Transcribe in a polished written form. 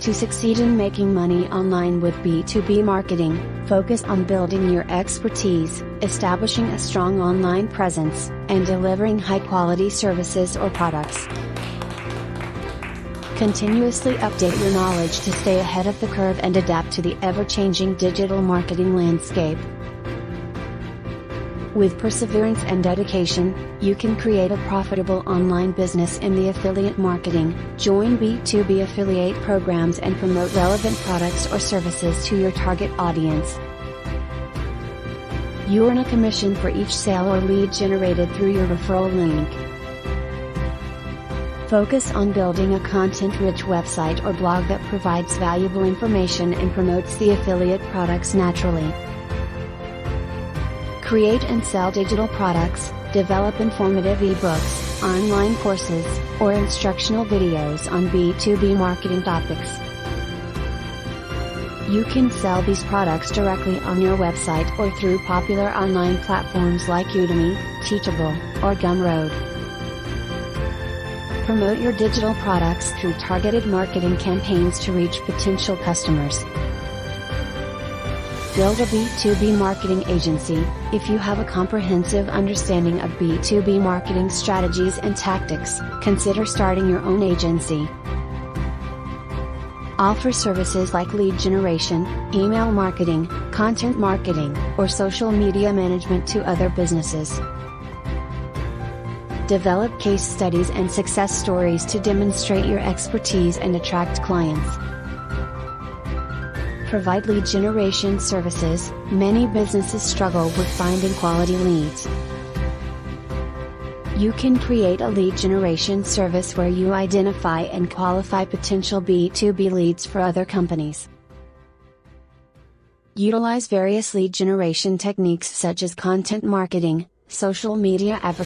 To succeed in making money online with B2B marketing, focus on building your expertise, establishing a strong online presence, and delivering high-quality services or products. Continuously update your knowledge to stay ahead of the curve and adapt to the ever-changing digital marketing landscape. With perseverance and dedication, you can create a profitable online business in the affiliate marketing. Join B2B affiliate programs and promote relevant products or services to your target audience. You earn a commission for each sale or lead generated through your referral link. Focus on building a content-rich website or blog that provides valuable information and promotes the affiliate products naturally. Create and sell digital products, develop informative ebooks, online courses, or instructional videos on B2B marketing topics. You can sell these products directly on your website or through popular online platforms like Udemy, Teachable, or Gumroad. Promote your digital products through targeted marketing campaigns to reach potential customers. Build a B2B marketing agency. If you have a comprehensive understanding of B2B marketing strategies and tactics, consider starting your own agency. Offer services like lead generation, email marketing, content marketing, or social media management to other businesses. Develop case studies and success stories to demonstrate your expertise and attract clients. Provide lead generation services. Many businesses struggle with finding quality leads. You can create a lead generation service where you identify and qualify potential B2B leads for other companies. Utilize various lead generation techniques such as content marketing, social media advertising,